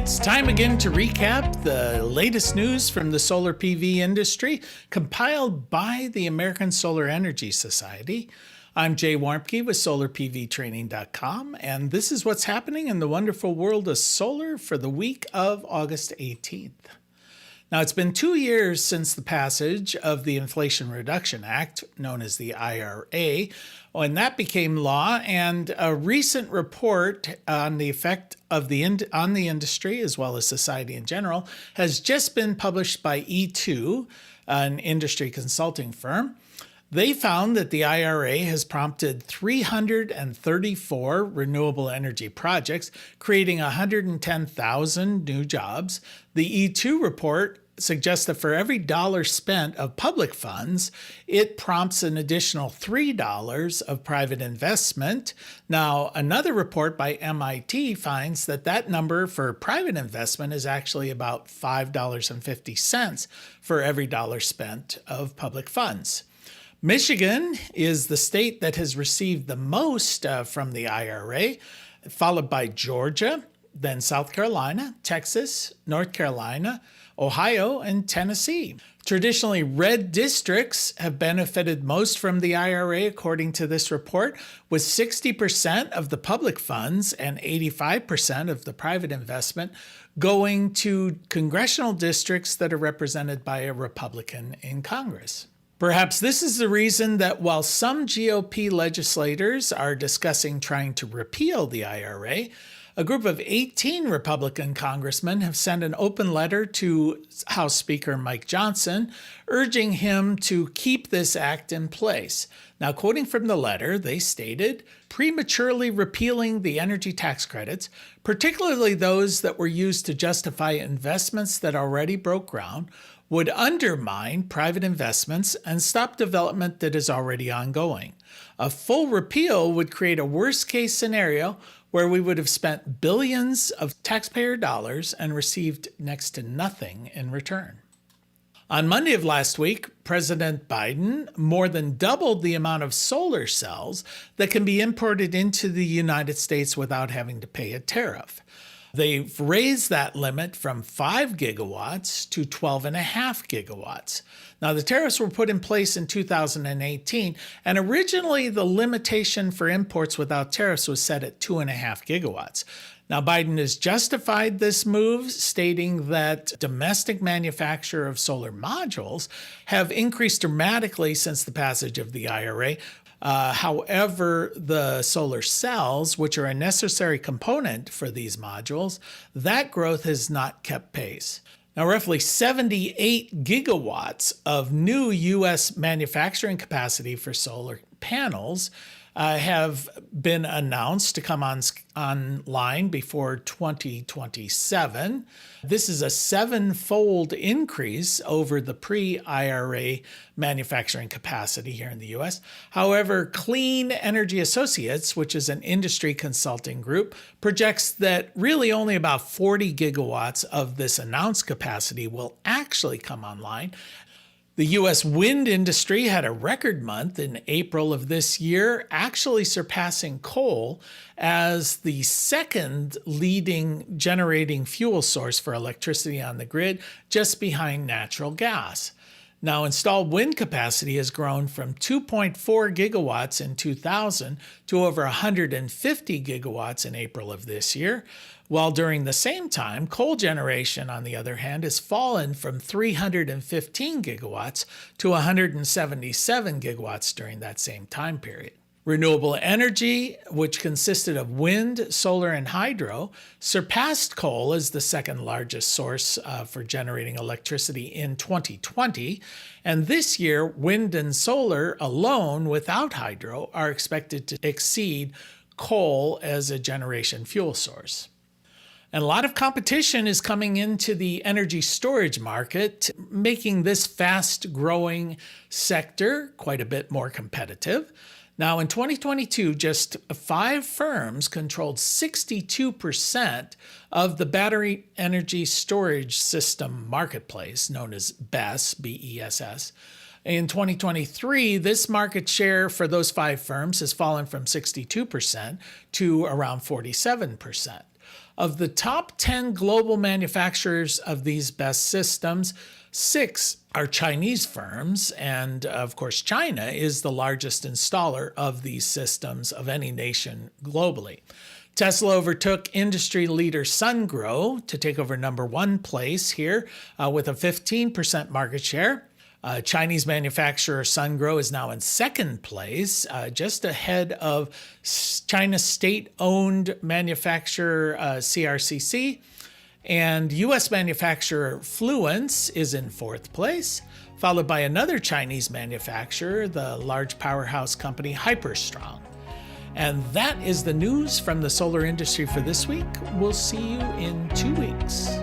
It's time again to recap the latest news from the solar PV industry, compiled by the American Solar Energy Society. I'm Jay Warmke with SolarPVTraining.com, and this is what's happening in the wonderful world of solar for the week of August 18th. Now, it's been 2 years since the passage of the Inflation Reduction Act, known as the IRA, when that became law, and a recent report on the effect of on the industry, as well as society in general, has just been published by E2, an industry consulting firm. They found that the IRA has prompted 334 renewable energy projects, creating 110,000 new jobs. The E2 report suggests that for every dollar spent of public funds, it prompts an additional $3 of private investment. Now, another report by MIT finds that that number for private investment is actually about $5.50 for every dollar spent of public funds. Michigan is the state that has received the most from the IRA, followed by Georgia, then South Carolina, Texas, North Carolina, Ohio, and Tennessee. Traditionally, red districts have benefited most from the IRA, according to this report, with 60% of the public funds and 85% of the private investment going to congressional districts that are represented by a Republican in Congress. Perhaps this is the reason that while some GOP legislators are discussing trying to repeal the IRA, a group of 18 Republican congressmen have sent an open letter to House Speaker Mike Johnson, urging him to keep this act in place. Now, quoting from the letter, they stated, "Prematurely repealing the energy tax credits, particularly those that were used to justify investments that already broke ground, would undermine private investments and stop development that is already ongoing. A full repeal would create a worst-case scenario where we would have spent billions of taxpayer dollars and received next to nothing in return." On Monday of last week, President Biden more than doubled the amount of solar cells that can be imported into the United States without having to pay a tariff. They've raised that limit from 5 gigawatts to 12.5 gigawatts. Now, the tariffs were put in place in 2018, and originally the limitation for imports without tariffs was set at 2.5 gigawatts. Now, Biden has justified this move, stating that domestic manufacture of solar modules have increased dramatically since the passage of the IRA. However, the solar cells, which are a necessary component for these modules, that growth has not kept pace. Now, roughly 78 gigawatts of new U.S. manufacturing capacity for solar panels have been announced to come online before 2027. This is a 7-fold increase over the pre-IRA manufacturing capacity here in the U.S. However, Clean Energy Associates, which is an industry consulting group, projects that really only about 40 gigawatts of this announced capacity will actually come online. The U.S. wind industry had a record month in April of this year, actually surpassing coal as the second leading generating fuel source for electricity on the grid, just behind natural gas. Now, installed wind capacity has grown from 2.4 gigawatts in 2000 to over 150 gigawatts in April of this year, while during the same time, coal generation, on the other hand, has fallen from 315 gigawatts to 177 gigawatts during that same time period. Renewable energy, which consisted of wind, solar, and hydro, surpassed coal as the second largest source for generating electricity in 2020. And this year, wind and solar alone, without hydro, are expected to exceed coal as a generation fuel source. And a lot of competition is coming into the energy storage market, making this fast-growing sector quite a bit more competitive. Now, in 2022, just 5 firms controlled 62% of the battery energy storage system marketplace, known as BESS, B-E-S-S. In 2023, this market share for those 5 firms has fallen from 62% to around 47%. Of the top 10 global manufacturers of these BESS systems, 6 are Chinese firms, and of course, China is the largest installer of these systems of any nation globally. Tesla overtook industry leader Sungrow to take over number 1 place here with a 15% market share. Chinese manufacturer Sungrow is now in 2nd place, just ahead of China's state-owned manufacturer CRCC. And U.S. manufacturer Fluence is in 4th place, followed by another Chinese manufacturer, the large powerhouse company Hyperstrong. And that is the news from the solar industry for this week. We'll see you in 2 weeks.